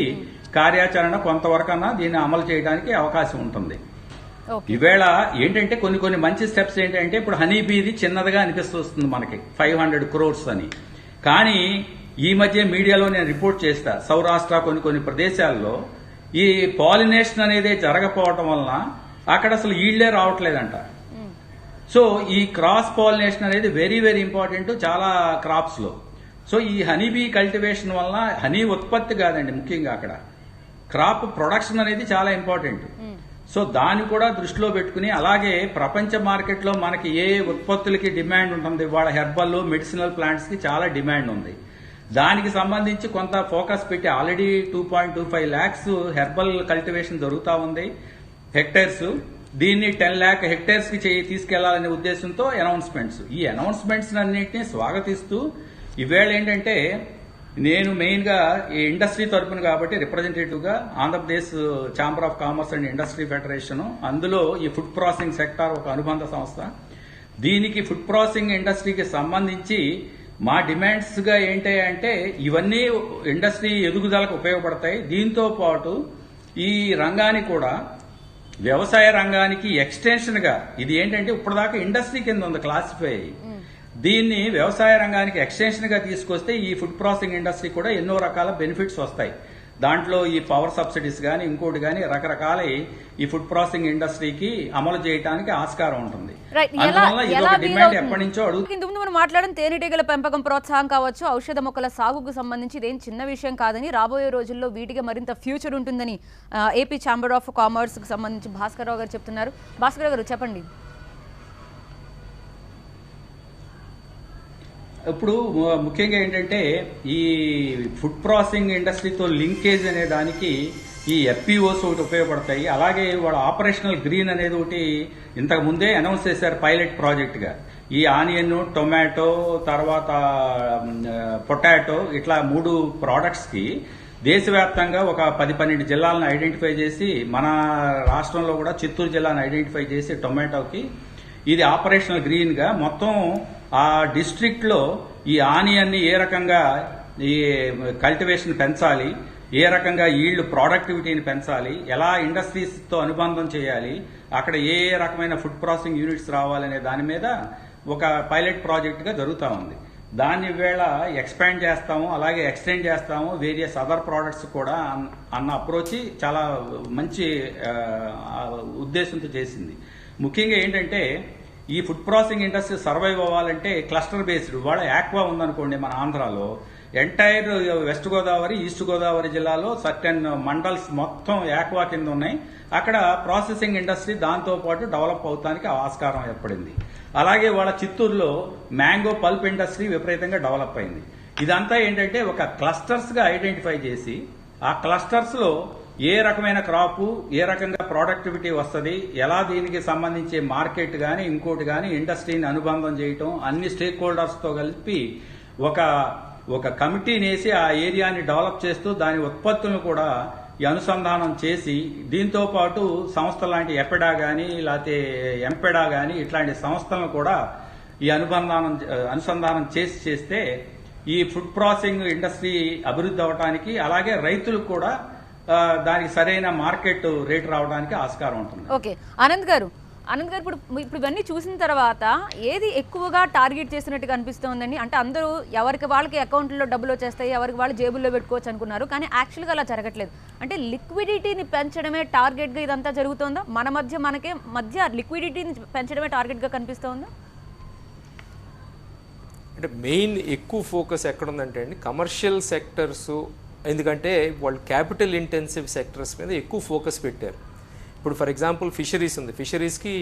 కార్యాచరణ కొంతవరకన్నా దీన్ని అమలు చేయడానికి అవకాశం ఉంటుంది. ఈవేళ ఏంటంటే కొన్ని మంచి స్టెప్స్ ఏంటంటే ఇప్పుడు హనీబీది చిన్నదిగా అనిపిస్తుంది మనకి 500 crores అని. కానీ ఈ మధ్య మీడియాలో నేను రిపోర్ట్ చేస్తా, సౌరాష్ట్ర కొన్ని ప్రదేశాల్లో ఈ పాలినేషన్ అనేది జరగకపోవటం వలన అక్కడ అసలు ఈళ్లే రావట్లేదంట. సో ఈ క్రాస్ పాలినేషన్ అనేది వెరీ వెరీ ఇంపార్టెంట్ చాలా క్రాప్స్ లో. సో ఈ హనీబీ కల్టివేషన్ వల్ల హనీ ఉత్పత్తి కాదండి, ముఖ్యంగా అక్కడ క్రాప్ ప్రొడక్షన్ అనేది చాలా ఇంపార్టెంట్. సో దాన్ని కూడా దృష్టిలో పెట్టుకుని, అలాగే ప్రపంచ మార్కెట్ లో మనకి ఏ ఉత్పత్తులకి డిమాండ్ ఉంటుంది, వాళ్ళ హెర్బల్ మెడిసినల్ ప్లాంట్స్ కి చాలా డిమాండ్ ఉంది. దానికి సంబంధించి కొంత ఫోకస్ పెట్టి ఆల్రెడీ 2.25 lakhs హెర్బల్ కల్టివేషన్ జరుగుతూ ఉంది హెక్టేర్స్. దీన్ని 10 lakh hectares కి తీసుకెళ్లాలనే ఉద్దేశంతో అనౌన్స్మెంట్స్. ఈ అనౌన్స్మెంట్స్ అన్నింటినీ స్వాగతిస్తూ ఈవేళ ఏంటంటే నేను మెయిన్ గా ఈ ఇండస్ట్రీ తరపున కాబట్టి రిప్రజెంటేటివ్ గా Andhra Pradesh chamber of commerce and industry federation, అందులో ఈ ఫుడ్ ప్రాసెసింగ్ సెక్టార్ ఒక అనుబంధ సంస్థ. దీనికి ఫుడ్ ప్రాసెసింగ్ ఇండస్ట్రీకి సంబంధించి మా డిమాండ్స్ గా ఏంటి అంటే ఇవన్నీ ఇండస్ట్రీ ఎదుగుదలకు ఉపయోగపడతాయి. దీంతో పాటు ఈ రంగాన్ని కూడా వ్యవసాయ రంగానికి ఎక్స్టెన్షన్ గా, ఇది ఏంటంటే ఇప్పటిదాకా ఇండస్ట్రీ కింద ఉంది క్లాసిఫై అయ్యి, దీన్ని వ్యవసాయ రంగానికి ఎక్స్టెన్షన్ గా తీసుకొస్తే ఈ ఫుడ్ ప్రాసెసింగ్ ఇండస్ట్రీ కూడా ఎన్నో రకాల బెనిఫిట్స్ వస్తాయి. దాంట్లో ఈ పవర్ సబ్సిడీస్ గానీ ఇంకోటి గానీ రకరకాల ఈ ఫుడ్ ప్రాసెసింగ్ ఇండస్ట్రీకి అమలు చేయడానికి ఆస్కారం ఉంటుంది. అందువల్ల ఇది ఒక డిమాండ్ ఎప్పటి నుంచో ఇంతకుముందు మనం మాట్లాడడం తేనెటీగల పెంపకం ప్రోత్సాహం కావచ్చు, ఔషధ మొక్కల సాగుకు సంబంధించి ఇదేం చిన్న విషయం కాదని, రాబోయే రోజుల్లో వీటికి మరింత ఫ్యూచర్ ఉంటుందని ఏపీ ఛాంబర్ ఆఫ్ కామర్స్ కు సంబంధించి భాస్కర్ రావు గారు చెప్తున్నారు. భాస్కర్ గారు చెప్పండి. ఇప్పుడు ముఖ్యంగా ఏంటంటే ఈ ఫుడ్ ప్రాసెసింగ్ ఇండస్ట్రీతో లింకేజ్ అనే దానికి ఈ ఎఫ్పిఓస్ ఒకటి ఉపయోగపడతాయి. అలాగే వాళ్ళ ఆపరేషనల్ గ్రీన్ అనేది ఒకటి ఇంతకు ముందే అనౌన్స్ చేశారు పైలట్ ప్రాజెక్ట్ గా. ఈ ఆనియన్, టొమాటో, తర్వాత పొటాటో, ఇట్లా 3 ప్రోడక్ట్స్ కి దేశవ్యాప్తంగా ఒక 10-12 జిల్లాలను ఐడెంటిఫై చేసి, మన రాష్ట్రంలో కూడా చిత్తూరు జిల్లాను ఐడెంటిఫై చేసి టొమాటోకి ఇది ఆపరేషనల్ గ్రీన్ గా మొత్తం ఆ డిస్ట్రిక్ట్ లో ఈ ఆనియన్ ని ఏ రకంగా ఈ కల్టివేషన్ పెంచాలి, ఏ రకంగా ఈల్డ్ ప్రొడక్టివిటీని పెంచాలి, ఎలా ఇండస్ట్రీస్ తో అనుబంధం చేయాలి, అక్కడ ఏ రకమైన ఫుడ్ ప్రాసెసింగ్ యూనిట్స్ రావాలనే దాని మీద ఒక పైలట్ ప్రాజెక్ట్ గా జరుగుతూ ఉంది. దాన్ని వేళ ఎక్స్పాండ్ చేస్తాము, అలాగే ఎక్స్టెండ్ చేస్తాము వేరియస్ అదర్ ప్రోడక్ట్స్ కూడా అన్న అప్రోచ్ చాలా మంచి ఉద్దేశంతో చేసింది. ముఖ్యంగా ఏంటంటే ఈ ఫుడ్ ప్రాసెసింగ్ ఇండస్ట్రీ సర్వైవ్ అవ్వాలంటే క్లస్టర్ బేస్డ్. వాళ్ళ యాక్వా ఉందనుకోండి మన ఆంధ్రాలో, entire west Godavari, east Godavari జిల్లాలో సర్టెన్ మండల్స్ మొత్తం యాక్వా కింద ఉన్నాయి. అక్కడ ప్రాసెసింగ్ ఇండస్ట్రీ దాంతో పాటు డెవలప్ అవడానికి ఆస్కారం ఏర్పడింది. అలాగే వాళ్ళ చిత్తూరులో మ్యాంగో పల్ప్ ఇండస్ట్రీ విపరీతంగా డెవలప్ అయింది. ఇదంతా ఏంటంటే ఒక క్లస్టర్స్ గా ఐడెంటిఫై చేసి ఆ క్లస్టర్స్ లో ఏ రకమైన క్రాపు, ఏ రకంగా ప్రొడక్టివిటీ వస్తుంది, ఎలా దీనికి సంబంధించే మార్కెట్ కానీ ఇంకోటి కానీ ఇండస్ట్రీని అనుబంధం చేయటం, అన్ని స్టేక్ హోల్డర్స్ తో కలిపి ఒక కమిటీని వేసి ఆ ఏరియాని డెవలప్ చేస్తూ దాని ఉత్పత్తులను కూడా ఈ అనుసంధానం చేసి, దీంతో పాటు సంస్థలు లాంటి ఎపెడా కానీ లేకపోతే ఎంపెడా కానీ ఇట్లాంటి సంస్థలను కూడా ఈ అనుసంధానం చేస్తే ఈ ఫుడ్ ప్రాసెసింగ్ ఇండస్ట్రీ అభివృద్ధి అవడానికి, అలాగే రైతులకు కూడా దానికి సరైన మార్కెట్ రేట్ రావడానికి ఆస్కారం ఉంటుంది. ఓకే, ఆనంద్ గారు ఇప్పుడు ఇవన్నీ చూసిన తర్వాత ఏది ఎక్కువగా టార్గెట్ చేసినట్టుగా అనిపిస్తోందండి? అంటే అందరూ ఎవరికి వాళ్ళకి అకౌంట్లో డబ్బులు వచ్చేస్తాయి, ఎవరికి వాళ్ళు జేబుల్లో పెట్టుకోవచ్చు అనుకున్నారు, కానీ యాక్చువల్గా అలా జరగట్లేదు. అంటే లిక్విడిటీని పెంచడమే టార్గెట్గా ఇదంతా జరుగుతోందా? మనకే మధ్య లిక్విడిటీని పెంచడమే టార్గెట్గా కనిపిస్తోందా? అంటే మెయిన్ ఎక్కువ ఫోకస్ ఎక్కడుందంటే అండి కమర్షియల్ సెక్టర్స్, ఎందుకంటే వాళ్ళు క్యాపిటల్ ఇంటెన్సివ్ సెక్టర్స్ మీద ఎక్కువ ఫోకస్ పెట్టారు. ఇప్పుడు ఫర్ ఎగ్జాంపుల్ ఫిషరీస్ ఉంది, ఫిషరీస్కి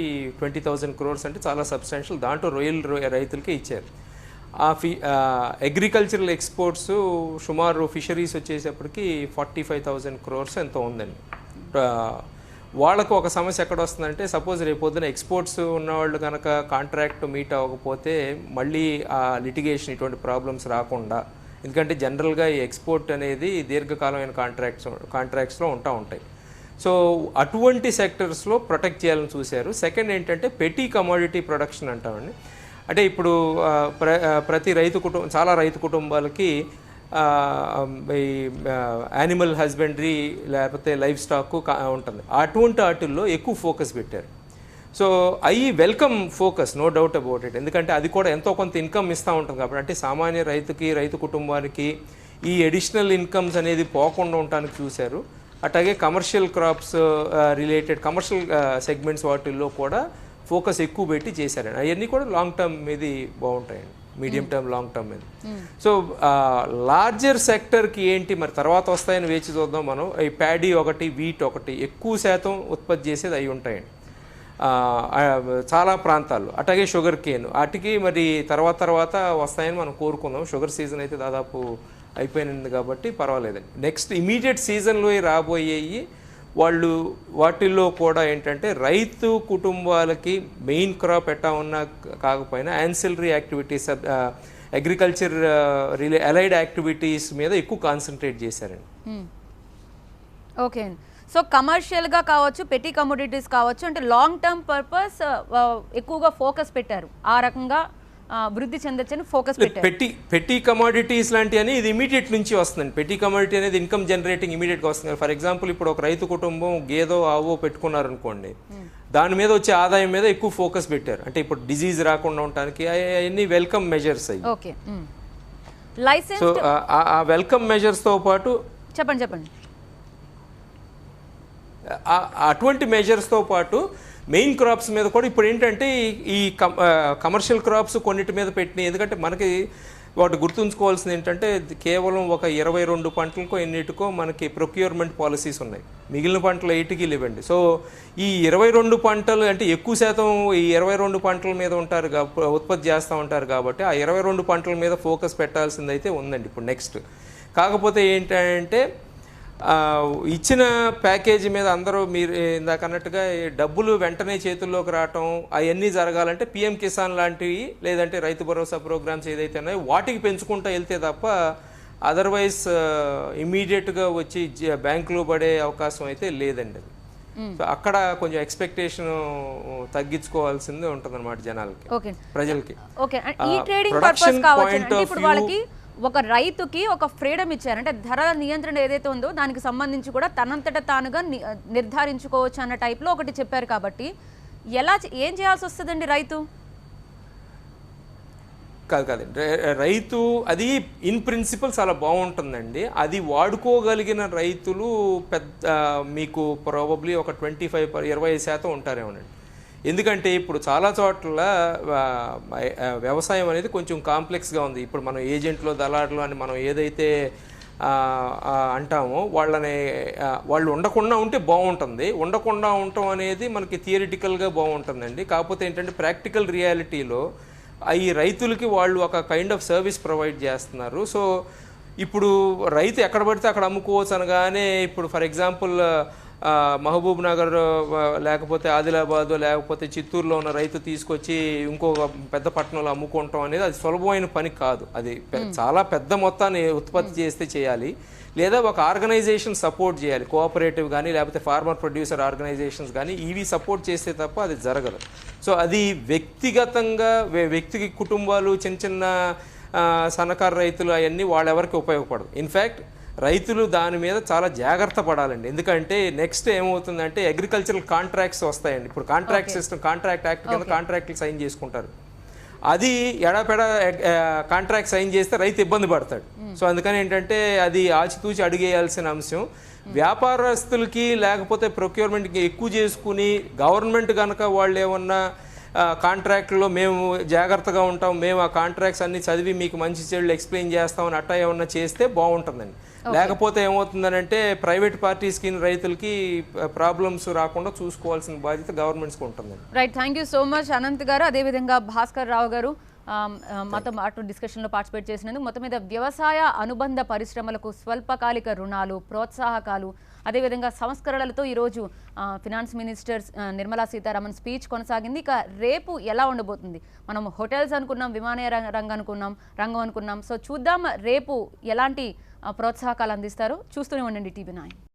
20,000 crores అంటే చాలా సబ్స్టాన్షియల్, దాంట్లో రొయ్యల రైతులకే ఇచ్చారు. అగ్రికల్చరల్ ఎక్స్పోర్ట్స్ సుమారు ఫిషరీస్ వచ్చేటప్పటికి 45,000 crores ఎంతో ఉందండి. వాళ్ళకు ఒక సమస్య ఎక్కడ వస్తుందంటే, సపోజ్ రేపొద్దున ఎక్స్పోర్ట్స్ ఉన్నవాళ్ళు కనుక కాంట్రాక్ట్ మీట్ అవ్వకపోతే మళ్ళీ ఆ లిటిగేషన్ ఇటువంటి ప్రాబ్లమ్స్ రాకుండా, ఎందుకంటే జనరల్గా ఈ ఎక్స్పోర్ట్ అనేది దీర్ఘకాలమైన కాంట్రాక్ట్స్లో ఉంటాయి. సో అటువంటి సెక్టర్స్లో ప్రొటెక్ట్ చేయాలని చూశారు. సెకండ్ ఏంటంటే పెటీ కమోడిటీ ప్రొడక్షన్ అంటామండి. అంటే ఇప్పుడు చాలా రైతు కుటుంబాలకి ఈ యానిమల్ హస్బెండరీ లేకపోతే లైఫ్ స్టాక్ ఉంటుంది, అటువంటి వాటిల్లో ఎక్కువ ఫోకస్ పెట్టారు. So welcome focus, no doubt about it. ఎందుకంటే అది కూడా ఎంతో కొంత ఇన్కమ్ ఇస్తూ ఉంటుంది కాబట్టి, అంటే సామాన్య రైతు కుటుంబానికి ఈ అడిషనల్ ఇన్కమ్స్ అనేది పోకుండా ఉండటానికి చూశారు. అట్లాగే commercial crops related commercial segments వాటిల్లో కూడా ఫోకస్ ఎక్కువ పెట్టి చేశారండి. అవన్నీ కూడా లాంగ్ టర్మ్ మీద బాగుంటాయండి, మీడియం టర్మ్ లాంగ్ టర్మ్ మీద. సో లార్జర్ సెక్టర్కి ఏంటి మరి తర్వాత వస్తాయని వేచి చూద్దాం మనం. ఈ ప్యాడీ ఒకటి, వీట్ ఒకటి ఎక్కువ శాతం ఉత్పత్తి చేసేది అవి ఉంటాయండి చాలా ప్రాంతాల్లో. అట్లాగే షుగర్ కేన్, వాటికి మరి తర్వాత వస్తాయని మనం కోరుకుందాం. షుగర్ సీజన్ అయితే దాదాపు అయిపోయింది కాబట్టి పర్వాలేదండి. నెక్స్ట్ ఇమీడియట్ సీజన్లో రాబోయేవి వాళ్ళు వాటిల్లో కూడా ఏంటంటే రైతు కుటుంబాలకి మెయిన్ క్రాప్ ఎట్టా ఉన్నా కాకపోయినా ancillary activities, agriculture allied activities మీద ఎక్కువ కాన్సన్ట్రేట్ చేశారండి. ఓకే అండి. సో కమర్షియల్గా కావచ్చు, పెటీ కమోడిటీస్ కావచ్చు, అంటే లాంగ్ టర్మ్ పర్పస్ ఎక్కువగా ఫోకస్ పెట్టారు, ఆ రకంగా వృద్ధి చెందొచ్చని ఫోకస్ పెట్టారు. పెటీ కమోడిటీస్ లాంటివి అని ఇది ఇమీడియట్ నుంచి వస్తుందండి. పెటీ కమోడిటీ అనేది ఇన్కమ్ జనరేటింగ్ ఇమీడియట్గా వస్తుంది. ఫర్ ఎగ్జాంపుల్ ఇప్పుడు ఒక రైతు కుటుంబం గేదో ఆవో పెట్టుకున్నారు అనుకోండి, దాని మీద వచ్చే ఆదాయం మీద ఎక్కువ ఫోకస్ పెట్టారు. అంటే ఇప్పుడు డిజీజ్ రాకుండా ఉండడానికి అవన్నీ వెల్కమ్ మెజర్స్ అయ్యి. Okay, licence. సో ఆ వెల్కమ్ మెజర్స్తో పాటు చెప్పండి అటువంటి మెజర్స్తో పాటు మెయిన్ క్రాప్స్ మీద కూడా ఇప్పుడు ఏంటంటే ఈ కమర్షియల్ క్రాప్స్ కొన్నిటి మీద పెట్టినాయి. ఎందుకంటే మనకి వాటి గుర్తుంచుకోవాల్సింది ఏంటంటే కేవలం ఒక 22 పంటలకో ఎన్నిటికో మనకి ప్రొక్యూర్మెంట్ పాలసీస్ ఉన్నాయి, మిగిలిన పంటలు 8కి లేవండి. సో ఈ 22 పంటలు అంటే ఎక్కువ శాతం ఈ 22 పంటల మీద ఉత్పత్తి చేస్తూ ఉంటారు కాబట్టి ఆ 22 పంటల మీద ఫోకస్ పెట్టాల్సింది అయితే ఉందండి ఇప్పుడు నెక్స్ట్. కాకపోతే ఏంటంటే ఇచ్చిన ప్యాకేజీ మీద అందరూ మీరు ఇందాక అన్నట్టుగా డబ్బులు వెంటనే చేతుల్లోకి రావటం అవన్నీ జరగాలంటే పిఎం కిసాన్ లాంటివి లేదంటే రైతు భరోసా ప్రోగ్రామ్స్ ఏదైతే ఉన్నాయో వాటికి పెంచుకుంటూ వెళ్తే తప్ప అదర్వైజ్ ఇమీడియట్గా వచ్చి బ్యాంకులో పడే అవకాశం అయితే లేదండి. సో అక్కడ కొంచెం ఎక్స్పెక్టేషన్ తగ్గించుకోవాల్సింది ఉంటుంది అనమాట జనాలకి, ప్రజలకి. ప్రొడక్షన్ పాయింట్ ఆఫ్ వ్యూ ఒక రైతుకి ఒక ఫ్రీడమ్ ఇచ్చారు, అంటే ధరల నియంత్రణ ఏదైతే ఉందో దానికి సంబంధించి కూడా తనంతట తానుగా నిర్ధారించుకోవచ్చు అన్న టైప్లో ఒకటి చెప్పారు. కాబట్టి ఏం చేయాల్సి వస్తుందండి రైతు? కాదండి, రైతు అది ఇన్ ప్రిన్సిపల్ చాలా బాగుంటుందండి. అది వాడుకోగలిగిన రైతులు మీకు ప్రాబబ్లీ ఒక 20% ఉంటారేమోనండి. ఎందుకంటే ఇప్పుడు చాలా చోట్ల వ్యవసాయం అనేది కొంచెం కాంప్లెక్స్గా ఉంది. ఇప్పుడు మనం ఏజెంట్లు దళారులు అని మనం ఏదైతే అంటామో వాళ్ళు ఉండకుండా ఉంటే బాగుంటుంది. ఉండకుండా ఉండటం అనేది మనకి థియరిటికల్గా బాగుంటుందండి. కాకపోతే ఏంటంటే ప్రాక్టికల్ రియాలిటీలో ఈ రైతులకి వాళ్ళు ఒక కైండ్ ఆఫ్ సర్వీస్ ప్రొవైడ్ చేస్తున్నారు. సో ఇప్పుడు రైతు ఎక్కడ పడితే అక్కడ అమ్ముకోవచ్చు అనగానే ఇప్పుడు ఫర్ ఎగ్జాంపుల్ మహబూబ్ నగర్ లేకపోతే ఆదిలాబాద్ లేకపోతే చిత్తూరులో ఉన్న రైతు తీసుకొచ్చి ఇంకొక పెద్ద పట్టణంలో అమ్ముకోవటం అనేది అది సులభమైన పని కాదు. అది చాలా పెద్ద మొత్తాన్ని ఉత్పత్తి చేస్తే చేయాలి, లేదా ఒక ఆర్గనైజేషన్ సపోర్ట్ చేయాలి, కోఆపరేటివ్ కానీ లేకపోతే ఫార్మర్ ప్రొడ్యూసర్ ఆర్గనైజేషన్స్ కానీ ఇవి సపోర్ట్ చేస్తే తప్ప అది జరగదు. సో అది వ్యక్తిగతంగా వ్యక్తికి కుటుంబాలు చిన్న చిన్న సన్నకారు రైతులు అవన్నీ వాళ్ళెవరికి ఉపయోగపడదు. ఇన్ఫ్యాక్ట్ రైతులు దాని మీద చాలా జాగ్రత్త పడాలండి. ఎందుకంటే నెక్స్ట్ ఏమవుతుందంటే అగ్రికల్చరల్ కాంట్రాక్ట్స్ వస్తాయండి. ఇప్పుడు కాంట్రాక్ట్ సిస్టమ్, కాంట్రాక్ట్ యాక్ట్ కింద కాంట్రాక్ట్లు సైన్ చేసుకుంటారు. అది ఎడాపెడ కాంట్రాక్ట్ సైన్ చేస్తే రైతు ఇబ్బంది పడతాడు. సో అందుకని ఏంటంటే అది ఆచితూచి అడిగేయాల్సిన అంశం. వ్యాపారస్తులకి లేకపోతే ప్రొక్యూర్మెంట్కి ఎక్కువ చేసుకుని గవర్నమెంట్ కనుక వాళ్ళు ఏమన్నా కాంట్రాక్ట్లో మేము జాగ్రత్తగా ఉంటాం, మేము ఆ కాంట్రాక్ట్స్ అన్ని చదివి మీకు మంచి చెడులు ఎక్స్ప్లెయిన్ చేస్తామని అట్టా ఏమన్నా చేస్తే బాగుంటుందండి. లేకపోతే ఏమవుతుందనంటే ప్రైవేట్ పార్టీస్కి రైతులకి ప్రాబ్లమ్స్ రాకుండా చూసుకోవాల్సిన బాధ్యత గవర్నమెంట్స్కి ఉంటుందండి. Right, thank you so much Anant గారు. అదేవిధంగా భాస్కర్ రావు గారు మాతో పాటు డిస్కషన్లో పార్టిసిపేట్ చేసినందుకు. మొత్తం మీద వ్యవసాయ అనుబంధ పరిశ్రమలకు స్వల్పకాలిక రుణాలు, ప్రోత్సాహకాలు, అదేవిధంగా సంస్కరణలతో ఈరోజు finance minister Nirmala Sitharaman speech కొనసాగింది. ఇక రేపు ఎలా ఉండబోతుంది? మనం హోటల్స్ అనుకున్నాం, విమానయాన రంగం అనుకున్నాం. సో చూద్దాం రేపు ఎలాంటి ప్రోత్సాహకాలు అందిస్తారో. చూస్తూనే ఉండండి టీవీ9.